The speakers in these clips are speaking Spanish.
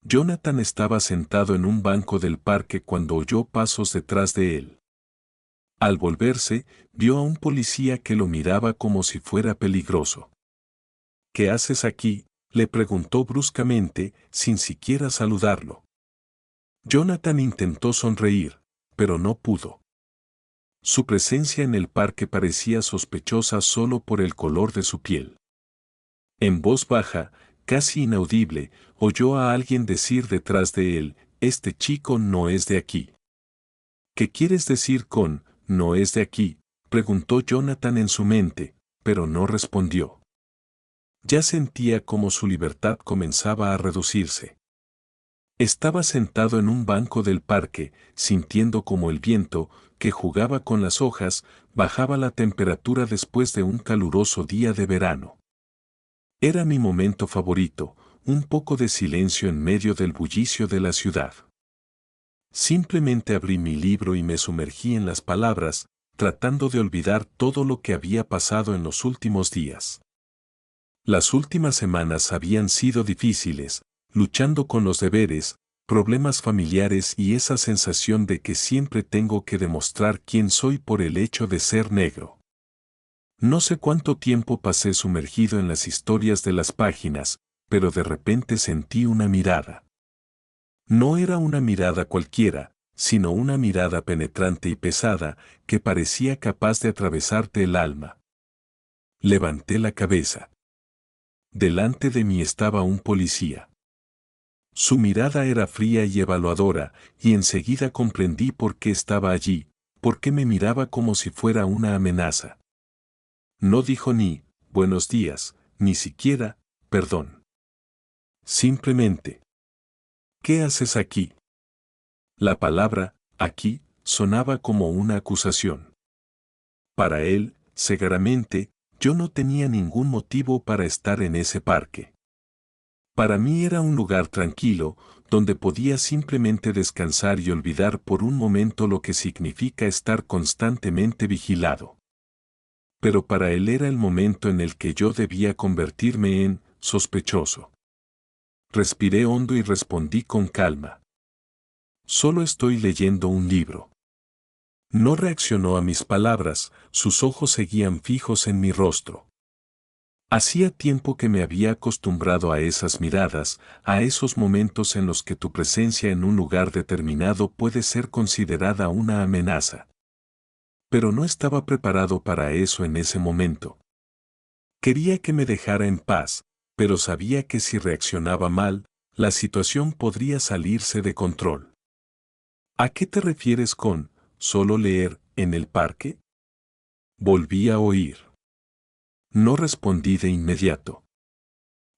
Jonathan estaba sentado en un banco del parque cuando oyó pasos detrás de él. Al volverse, vio a un policía que lo miraba como si fuera peligroso. ¿Qué haces aquí?, le preguntó bruscamente, sin siquiera saludarlo. Jonathan intentó sonreír, pero no pudo. Su presencia en el parque parecía sospechosa solo por el color de su piel. En voz baja, casi inaudible, oyó a alguien decir detrás de él: «Este chico no es de aquí». «¿Qué quieres decir con no es de aquí?», preguntó Jonathan en su mente, pero no respondió. Ya sentía cómo su libertad comenzaba a reducirse. Estaba sentado en un banco del parque, sintiendo como el viento, que jugaba con las hojas, bajaba la temperatura después de un caluroso día de verano. Era mi momento favorito, un poco de silencio en medio del bullicio de la ciudad. Simplemente abrí mi libro y me sumergí en las palabras, tratando de olvidar todo lo que había pasado en los últimos días. Las últimas semanas habían sido difíciles, luchando con los deberes, problemas familiares y esa sensación de que siempre tengo que demostrar quién soy por el hecho de ser negro. No sé cuánto tiempo pasé sumergido en las historias de las páginas, pero de repente sentí una mirada. No era una mirada cualquiera, sino una mirada penetrante y pesada, que parecía capaz de atravesarte el alma. Levanté la cabeza. Delante de mí estaba un policía. Su mirada era fría y evaluadora, y enseguida comprendí por qué estaba allí, por qué me miraba como si fuera una amenaza. No dijo ni «buenos días», ni siquiera «perdón». Simplemente: «¿Qué haces aquí?». La palabra «aquí» sonaba como una acusación. Para él, cegaramente, yo no tenía ningún motivo para estar en ese parque. Para mí era un lugar tranquilo, donde podía simplemente descansar y olvidar por un momento lo que significa estar constantemente vigilado. Pero para él era el momento en el que yo debía convertirme en sospechoso. Respiré hondo y respondí con calma: «Solo estoy leyendo un libro». No reaccionó a mis palabras, sus ojos seguían fijos en mi rostro. Hacía tiempo que me había acostumbrado a esas miradas, a esos momentos en los que tu presencia en un lugar determinado puede ser considerada una amenaza. Pero no estaba preparado para eso en ese momento. Quería que me dejara en paz, pero sabía que si reaccionaba mal, la situación podría salirse de control. ¿A qué te refieres con solo leer en el parque?», volví a oír. No respondí de inmediato.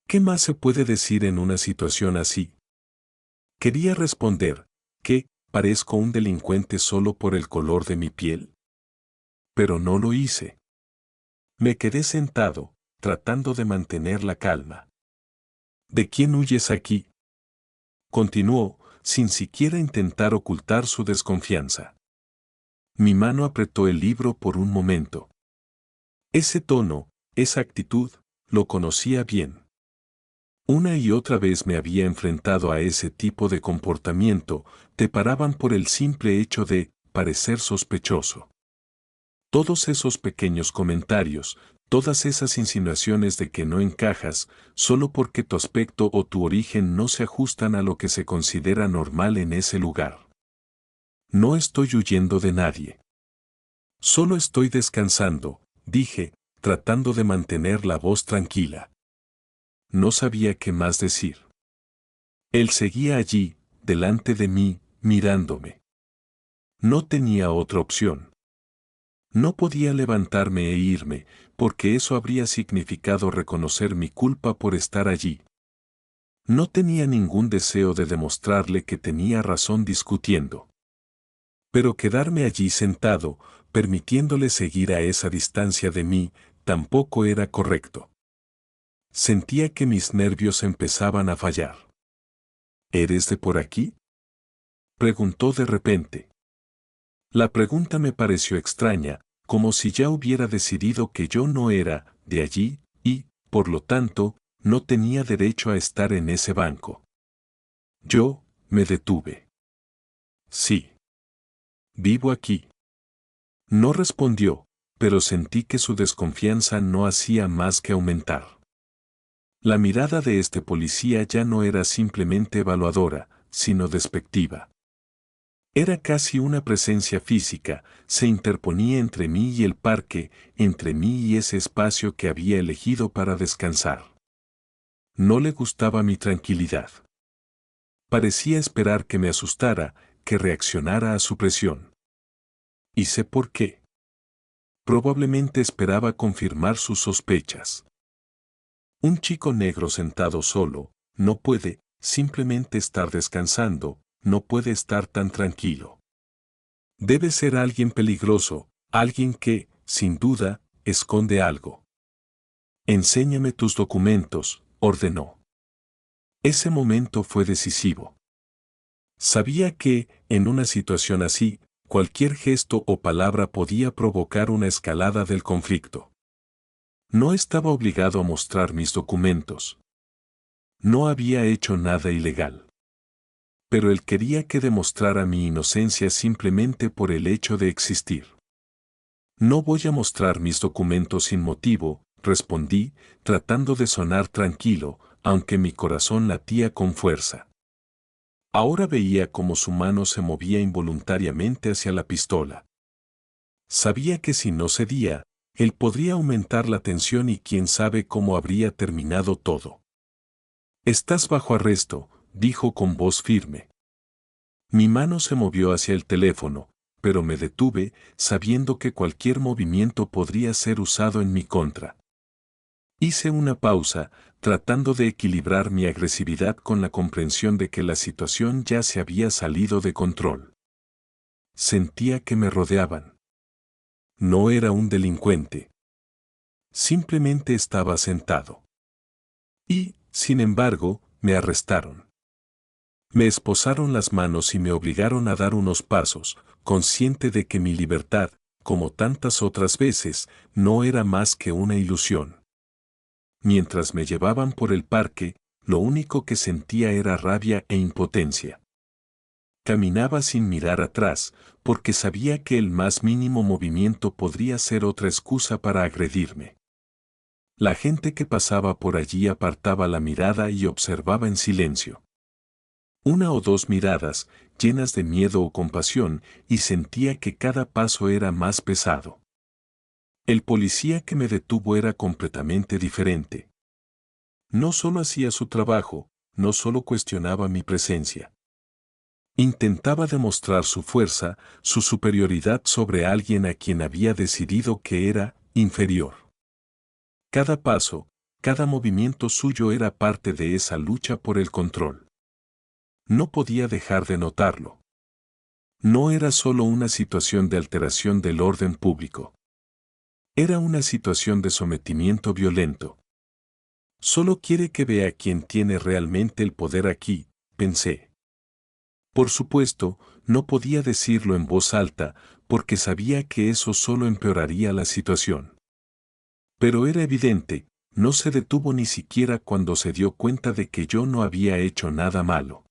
¿Qué más se puede decir en una situación así? Quería responder que parezco un delincuente solo por el color de mi piel. Pero no lo hice. Me quedé sentado, tratando de mantener la calma. ¿De quién huyes aquí?, continuó, sin siquiera intentar ocultar su desconfianza. Mi mano apretó el libro por un momento. Ese tono, esa actitud, lo conocía bien. Una y otra vez me había enfrentado a ese tipo de comportamiento, te paraban por el simple hecho de parecer sospechoso. Todos esos pequeños comentarios, todas esas insinuaciones de que no encajas, solo porque tu aspecto o tu origen no se ajustan a lo que se considera normal en ese lugar. No estoy huyendo de nadie. Solo estoy descansando, dije, tratando de mantener la voz tranquila. No sabía qué más decir. Él seguía allí, delante de mí, mirándome. No tenía otra opción. No podía levantarme e irme, porque eso habría significado reconocer mi culpa por estar allí. No tenía ningún deseo de demostrarle que tenía razón discutiendo. Pero quedarme allí sentado, permitiéndole seguir a esa distancia de mí, tampoco era correcto. Sentía que mis nervios empezaban a fallar. ¿Eres de por aquí?, preguntó de repente. La pregunta me pareció extraña, como si ya hubiera decidido que yo no era de allí, y, por lo tanto, no tenía derecho a estar en ese banco. Yo me detuve. Sí. Vivo aquí. No respondió, pero sentí que su desconfianza no hacía más que aumentar. La mirada de este policía ya no era simplemente evaluadora, sino despectiva. Era casi una presencia física, se interponía entre mí y el parque, entre mí y ese espacio que había elegido para descansar. No le gustaba mi tranquilidad. Parecía esperar que me asustara, que reaccionara a su presión. Y sé por qué. Probablemente esperaba confirmar sus sospechas. Un chico negro sentado solo, no puede simplemente estar descansando, no puede estar tan tranquilo. Debe ser alguien peligroso, alguien que, sin duda, esconde algo. Enséñame tus documentos, ordenó. Ese momento fue decisivo. Sabía que, en una situación así, cualquier gesto o palabra podía provocar una escalada del conflicto. No estaba obligado a mostrar mis documentos. No había hecho nada ilegal. Pero él quería que demostrara mi inocencia simplemente por el hecho de existir. No voy a mostrar mis documentos sin motivo, respondí, tratando de sonar tranquilo, aunque mi corazón latía con fuerza. Ahora veía cómo su mano se movía involuntariamente hacia la pistola. Sabía que si no cedía, él podría aumentar la tensión y quién sabe cómo habría terminado todo. Estás bajo arresto, dijo con voz firme. Mi mano se movió hacia el teléfono, pero me detuve, sabiendo que cualquier movimiento podría ser usado en mi contra. Hice una pausa, tratando de equilibrar mi agresividad con la comprensión de que la situación ya se había salido de control. Sentía que me rodeaban. No era un delincuente. Simplemente estaba sentado. Y, sin embargo, me arrestaron. Me esposaron las manos y me obligaron a dar unos pasos, consciente de que mi libertad, como tantas otras veces, no era más que una ilusión. Mientras me llevaban por el parque, lo único que sentía era rabia e impotencia. Caminaba sin mirar atrás, porque sabía que el más mínimo movimiento podría ser otra excusa para agredirme. La gente que pasaba por allí apartaba la mirada y observaba en silencio. Una o dos miradas, llenas de miedo o compasión, y sentía que cada paso era más pesado. El policía que me detuvo era completamente diferente. No solo hacía su trabajo, no solo cuestionaba mi presencia. Intentaba demostrar su fuerza, su superioridad sobre alguien a quien había decidido que era inferior. Cada paso, cada movimiento suyo era parte de esa lucha por el control. No podía dejar de notarlo. No era solo una situación de alteración del orden público. Era una situación de sometimiento violento. Solo quiere que vea quién tiene realmente el poder aquí, pensé. Por supuesto, no podía decirlo en voz alta, porque sabía que eso solo empeoraría la situación. Pero era evidente, no se detuvo ni siquiera cuando se dio cuenta de que yo no había hecho nada malo.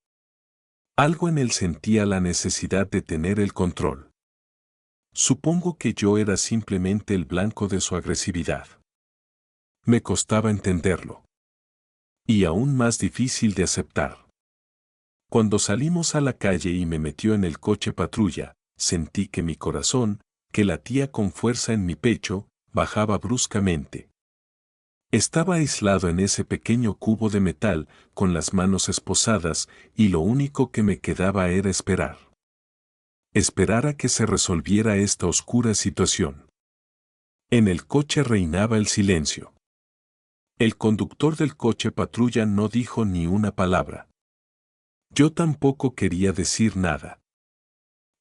Algo en él sentía la necesidad de tener el control. Supongo que yo era simplemente el blanco de su agresividad. Me costaba entenderlo. Y aún más difícil de aceptar. Cuando salimos a la calle y me metió en el coche patrulla, sentí que mi corazón, que latía con fuerza en mi pecho, bajaba bruscamente. Estaba aislado en ese pequeño cubo de metal, con las manos esposadas, y lo único que me quedaba era esperar. Esperar a que se resolviera esta oscura situación. En el coche reinaba el silencio. El conductor del coche patrulla no dijo ni una palabra. Yo tampoco quería decir nada.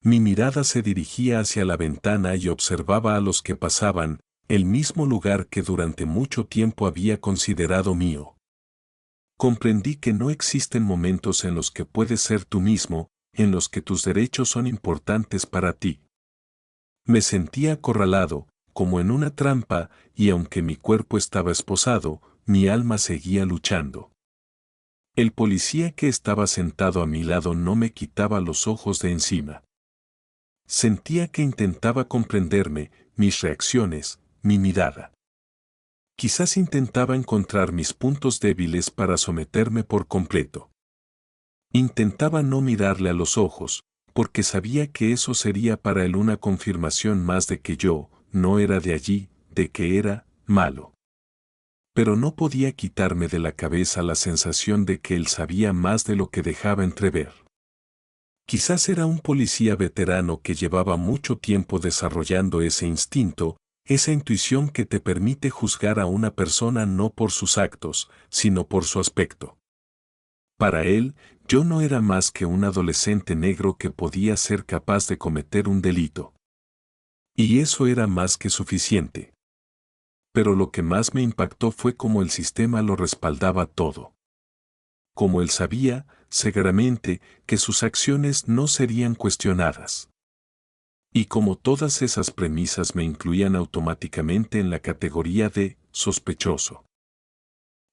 Mi mirada se dirigía hacia la ventana y observaba a los que pasaban, el mismo lugar que durante mucho tiempo había considerado mío. Comprendí que no existen momentos en los que puedes ser tú mismo, en los que tus derechos son importantes para ti. Me sentía acorralado, como en una trampa, y aunque mi cuerpo estaba esposado, mi alma seguía luchando. El policía que estaba sentado a mi lado no me quitaba los ojos de encima. Sentía que intentaba comprenderme, mis reacciones, mi mirada. Quizás intentaba encontrar mis puntos débiles para someterme por completo. Intentaba no mirarle a los ojos, porque sabía que eso sería para él una confirmación más de que yo no era de allí, de que era malo. Pero no podía quitarme de la cabeza la sensación de que él sabía más de lo que dejaba entrever. Quizás era un policía veterano que llevaba mucho tiempo desarrollando ese instinto, esa intuición que te permite juzgar a una persona no por sus actos, sino por su aspecto. Para él, yo no era más que un adolescente negro que podía ser capaz de cometer un delito. Y eso era más que suficiente. Pero lo que más me impactó fue cómo el sistema lo respaldaba todo. Como él sabía, seguramente, que sus acciones no serían cuestionadas. Y como todas esas premisas me incluían automáticamente en la categoría de sospechoso.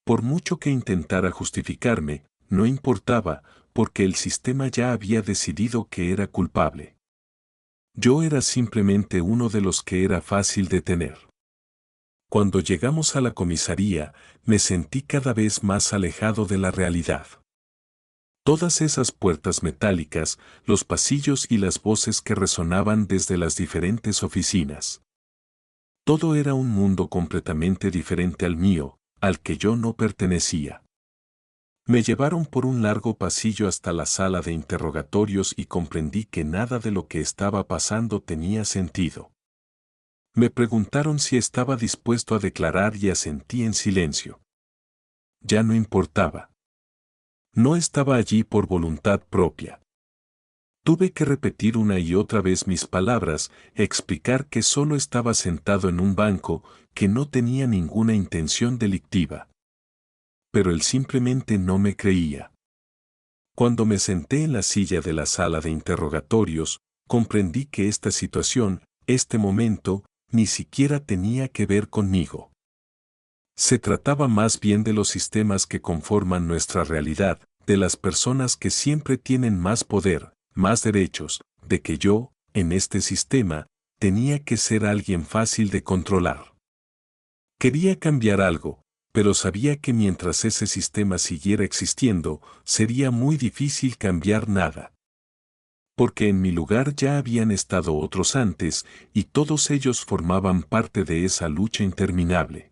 Por mucho que intentara justificarme, no importaba, porque el sistema ya había decidido que era culpable. Yo era simplemente uno de los que era fácil detener. Cuando llegamos a la comisaría, me sentí cada vez más alejado de la realidad. Todas esas puertas metálicas, los pasillos y las voces que resonaban desde las diferentes oficinas. Todo era un mundo completamente diferente al mío, al que yo no pertenecía. Me llevaron por un largo pasillo hasta la sala de interrogatorios y comprendí que nada de lo que estaba pasando tenía sentido. Me preguntaron si estaba dispuesto a declarar y asentí en silencio. Ya no importaba. No estaba allí por voluntad propia. Tuve que repetir una y otra vez mis palabras, explicar que solo estaba sentado en un banco, que no tenía ninguna intención delictiva. Pero él simplemente no me creía. Cuando me senté en la silla de la sala de interrogatorios, comprendí que esta situación, este momento, ni siquiera tenía que ver conmigo. Se trataba más bien de los sistemas que conforman nuestra realidad, de las personas que siempre tienen más poder, más derechos, de que yo, en este sistema, tenía que ser alguien fácil de controlar. Quería cambiar algo, pero sabía que mientras ese sistema siguiera existiendo, sería muy difícil cambiar nada. Porque en mi lugar ya habían estado otros antes, y todos ellos formaban parte de esa lucha interminable.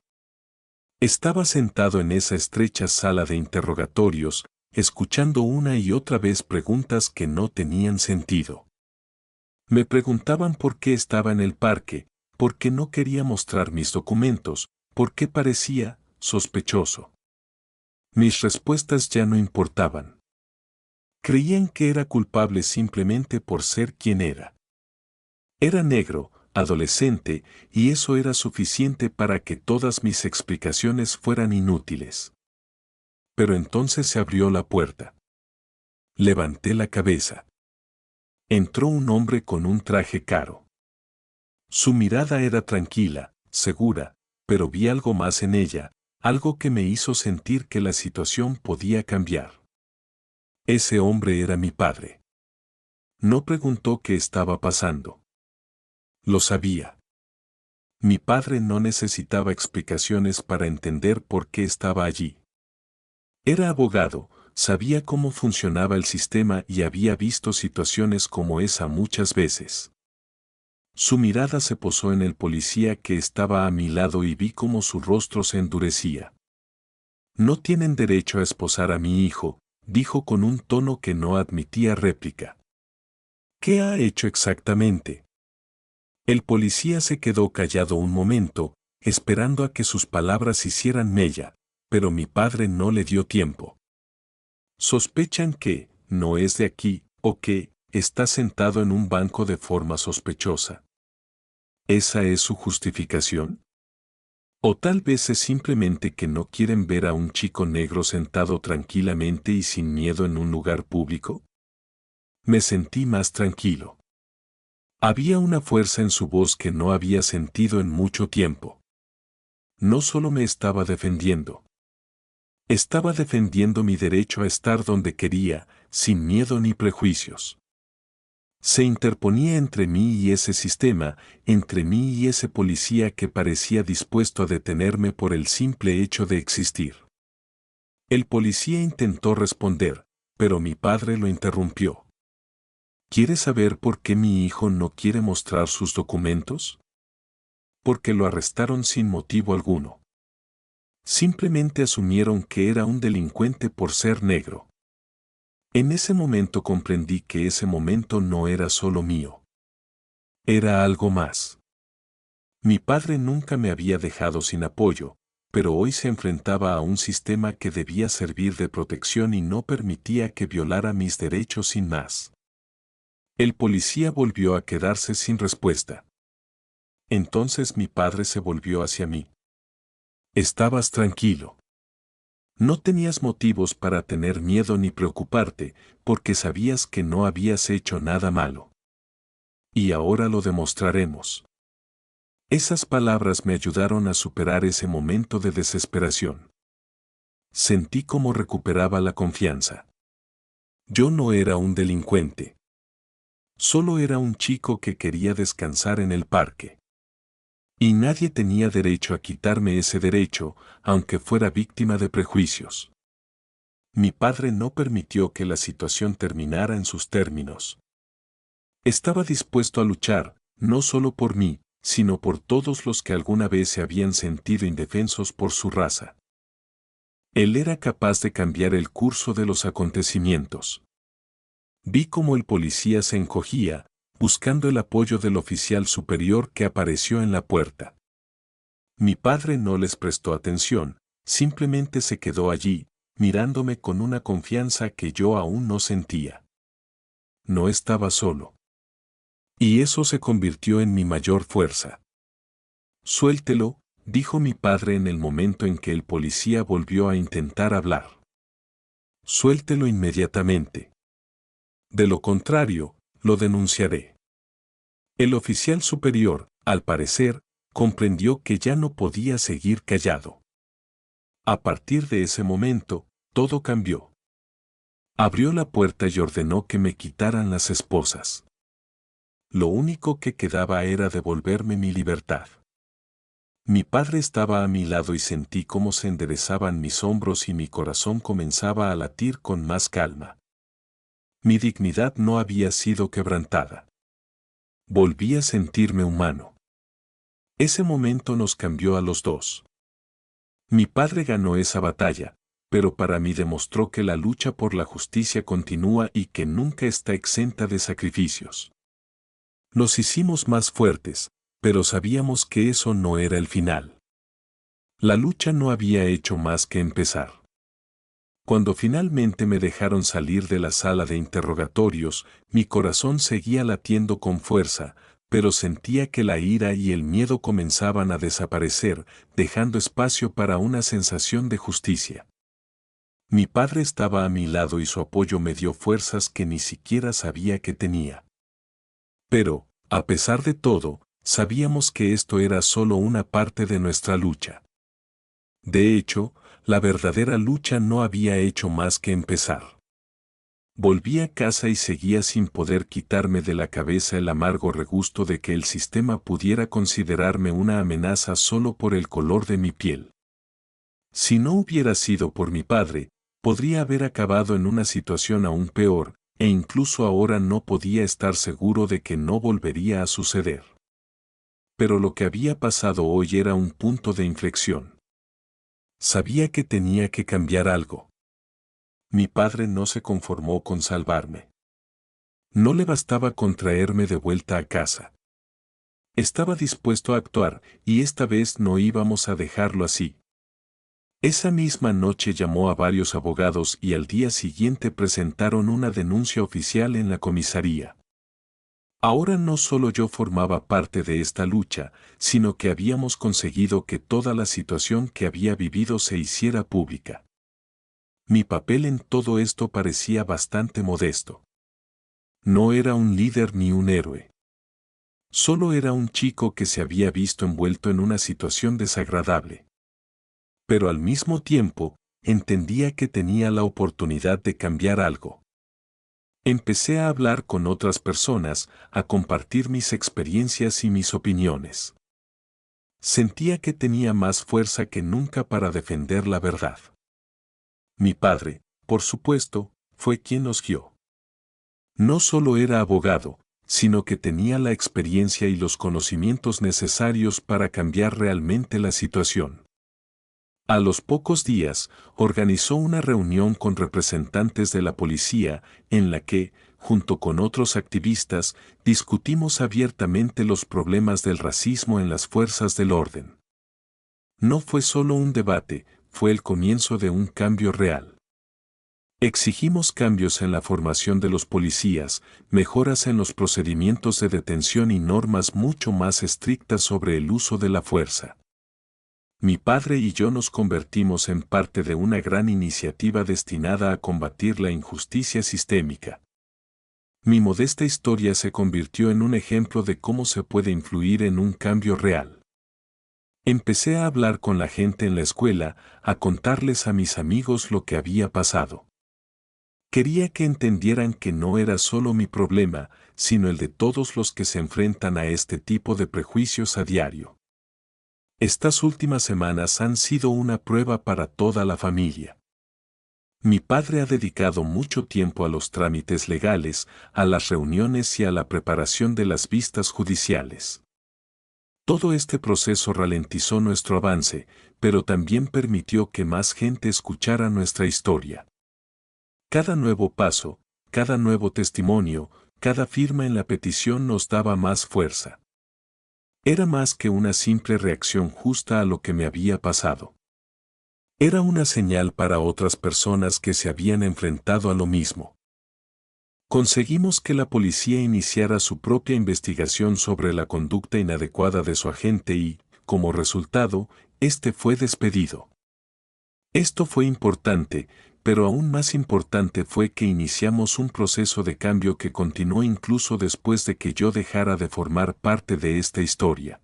Estaba sentado en esa estrecha sala de interrogatorios, escuchando una y otra vez preguntas que no tenían sentido. Me preguntaban por qué estaba en el parque, por qué no quería mostrar mis documentos, por qué parecía sospechoso. Mis respuestas ya no importaban. Creían que era culpable simplemente por ser quien era. Era negro, adolescente, y eso era suficiente para que todas mis explicaciones fueran inútiles. Pero entonces se abrió la puerta. Levanté la cabeza. Entró un hombre con un traje caro. Su mirada era tranquila, segura, pero vi algo más en ella, algo que me hizo sentir que la situación podía cambiar. Ese hombre era mi padre. No preguntó qué estaba pasando. Lo sabía. Mi padre no necesitaba explicaciones para entender por qué estaba allí. Era abogado, sabía cómo funcionaba el sistema y había visto situaciones como esa muchas veces. Su mirada se posó en el policía que estaba a mi lado y vi cómo su rostro se endurecía. No tienen derecho a esposar a mi hijo, dijo con un tono que no admitía réplica. ¿Qué ha hecho exactamente? El policía se quedó callado un momento, esperando a que sus palabras hicieran mella, pero mi padre no le dio tiempo. Sospechan que no es de aquí, o que está sentado en un banco de forma sospechosa. ¿Esa es su justificación? O tal vez es simplemente que no quieren ver a un chico negro sentado tranquilamente y sin miedo en un lugar público. Me sentí más tranquilo. Había una fuerza en su voz que no había sentido en mucho tiempo. No solo me estaba defendiendo. Estaba defendiendo mi derecho a estar donde quería, sin miedo ni prejuicios. Se interponía entre mí y ese sistema, entre mí y ese policía que parecía dispuesto a detenerme por el simple hecho de existir. El policía intentó responder, pero mi padre lo interrumpió. ¿Quieres saber por qué mi hijo no quiere mostrar sus documentos? Porque lo arrestaron sin motivo alguno. Simplemente asumieron que era un delincuente por ser negro. En ese momento comprendí que ese momento no era solo mío. Era algo más. Mi padre nunca me había dejado sin apoyo, pero hoy se enfrentaba a un sistema que debía servir de protección y no permitía que violara mis derechos sin más. El policía volvió a quedarse sin respuesta. Entonces mi padre se volvió hacia mí. Estabas tranquilo. No tenías motivos para tener miedo ni preocuparte, porque sabías que no habías hecho nada malo. Y ahora lo demostraremos. Esas palabras me ayudaron a superar ese momento de desesperación. Sentí cómo recuperaba la confianza. Yo no era un delincuente. Solo era un chico que quería descansar en el parque. Y nadie tenía derecho a quitarme ese derecho, aunque fuera víctima de prejuicios. Mi padre no permitió que la situación terminara en sus términos. Estaba dispuesto a luchar, no solo por mí, sino por todos los que alguna vez se habían sentido indefensos por su raza. Él era capaz de cambiar el curso de los acontecimientos. Vi cómo el policía se encogía, buscando el apoyo del oficial superior que apareció en la puerta. Mi padre no les prestó atención, simplemente se quedó allí, mirándome con una confianza que yo aún no sentía. No estaba solo. Y eso se convirtió en mi mayor fuerza. Suéltelo, dijo mi padre en el momento en que el policía volvió a intentar hablar. Suéltelo inmediatamente. De lo contrario, lo denunciaré. El oficial superior, al parecer, comprendió que ya no podía seguir callado. A partir de ese momento, todo cambió. Abrió la puerta y ordenó que me quitaran las esposas. Lo único que quedaba era devolverme mi libertad. Mi padre estaba a mi lado y sentí cómo se enderezaban mis hombros y mi corazón comenzaba a latir con más calma. Mi dignidad no había sido quebrantada. Volví a sentirme humano. Ese momento nos cambió a los dos. Mi padre ganó esa batalla, pero para mí demostró que la lucha por la justicia continúa y que nunca está exenta de sacrificios. Nos hicimos más fuertes, pero sabíamos que eso no era el final. La lucha no había hecho más que empezar. Cuando finalmente me dejaron salir de la sala de interrogatorios, mi corazón seguía latiendo con fuerza, pero sentía que la ira y el miedo comenzaban a desaparecer, dejando espacio para una sensación de justicia. Mi padre estaba a mi lado y su apoyo me dio fuerzas que ni siquiera sabía que tenía. Pero, a pesar de todo, sabíamos que esto era solo una parte de nuestra lucha. De hecho, la verdadera lucha no había hecho más que empezar. Volví a casa y seguía sin poder quitarme de la cabeza el amargo regusto de que el sistema pudiera considerarme una amenaza solo por el color de mi piel. Si no hubiera sido por mi padre, podría haber acabado en una situación aún peor, e incluso ahora no podía estar seguro de que no volvería a suceder. Pero lo que había pasado hoy era un punto de inflexión. Sabía que tenía que cambiar algo. Mi padre no se conformó con salvarme. No le bastaba con traerme de vuelta a casa. Estaba dispuesto a actuar, y esta vez no íbamos a dejarlo así. Esa misma noche llamó a varios abogados y al día siguiente presentaron una denuncia oficial en la comisaría. Ahora no solo yo formaba parte de esta lucha, sino que habíamos conseguido que toda la situación que había vivido se hiciera pública. Mi papel en todo esto parecía bastante modesto. No era un líder ni un héroe. Solo era un chico que se había visto envuelto en una situación desagradable. Pero al mismo tiempo, entendía que tenía la oportunidad de cambiar algo. Empecé a hablar con otras personas, a compartir mis experiencias y mis opiniones. Sentía que tenía más fuerza que nunca para defender la verdad. Mi padre, por supuesto, fue quien nos guió. No solo era abogado, sino que tenía la experiencia y los conocimientos necesarios para cambiar realmente la situación. A los pocos días, organizó una reunión con representantes de la policía, en la que, junto con otros activistas, discutimos abiertamente los problemas del racismo en las fuerzas del orden. No fue solo un debate, fue el comienzo de un cambio real. Exigimos cambios en la formación de los policías, mejoras en los procedimientos de detención y normas mucho más estrictas sobre el uso de la fuerza. Mi padre y yo nos convertimos en parte de una gran iniciativa destinada a combatir la injusticia sistémica. Mi modesta historia se convirtió en un ejemplo de cómo se puede influir en un cambio real. Empecé a hablar con la gente en la escuela, a contarles a mis amigos lo que había pasado. Quería que entendieran que no era solo mi problema, sino el de todos los que se enfrentan a este tipo de prejuicios a diario. Estas últimas semanas han sido una prueba para toda la familia. Mi padre ha dedicado mucho tiempo a los trámites legales, a las reuniones y a la preparación de las vistas judiciales. Todo este proceso ralentizó nuestro avance, pero también permitió que más gente escuchara nuestra historia. Cada nuevo paso, cada nuevo testimonio, cada firma en la petición nos daba más fuerza. Era más que una simple reacción justa a lo que me había pasado. Era una señal para otras personas que se habían enfrentado a lo mismo. Conseguimos que la policía iniciara su propia investigación sobre la conducta inadecuada de su agente y, como resultado, este fue despedido. Esto fue importante, pero aún más importante fue que iniciamos un proceso de cambio que continuó incluso después de que yo dejara de formar parte de esta historia.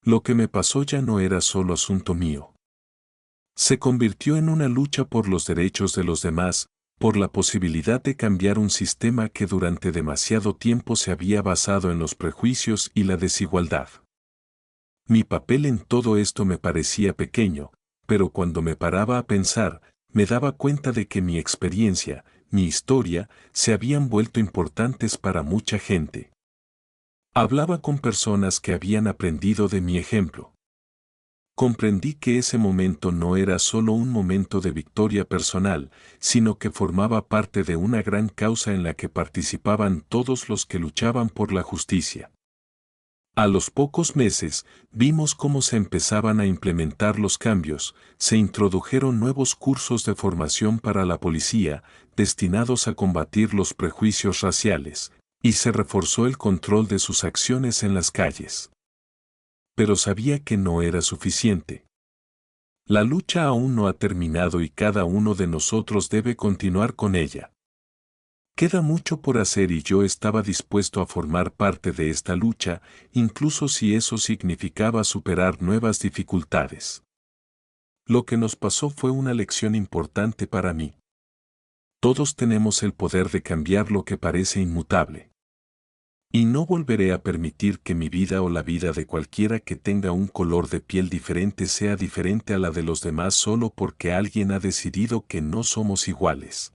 Lo que me pasó ya no era solo asunto mío. Se convirtió en una lucha por los derechos de los demás, por la posibilidad de cambiar un sistema que durante demasiado tiempo se había basado en los prejuicios y la desigualdad. Mi papel en todo esto me parecía pequeño, pero cuando me paraba a pensar, me daba cuenta de que mi experiencia, mi historia, se habían vuelto importantes para mucha gente. Hablaba con personas que habían aprendido de mi ejemplo. Comprendí que ese momento no era solo un momento de victoria personal, sino que formaba parte de una gran causa en la que participaban todos los que luchaban por la justicia. A los pocos meses, vimos cómo se empezaban a implementar los cambios, se introdujeron nuevos cursos de formación para la policía, destinados a combatir los prejuicios raciales, y se reforzó el control de sus acciones en las calles. Pero sabía que no era suficiente. La lucha aún no ha terminado y cada uno de nosotros debe continuar con ella. Queda mucho por hacer y yo estaba dispuesto a formar parte de esta lucha, incluso si eso significaba superar nuevas dificultades. Lo que nos pasó fue una lección importante para mí. Todos tenemos el poder de cambiar lo que parece inmutable. Y no volveré a permitir que mi vida o la vida de cualquiera que tenga un color de piel diferente sea diferente a la de los demás solo porque alguien ha decidido que no somos iguales.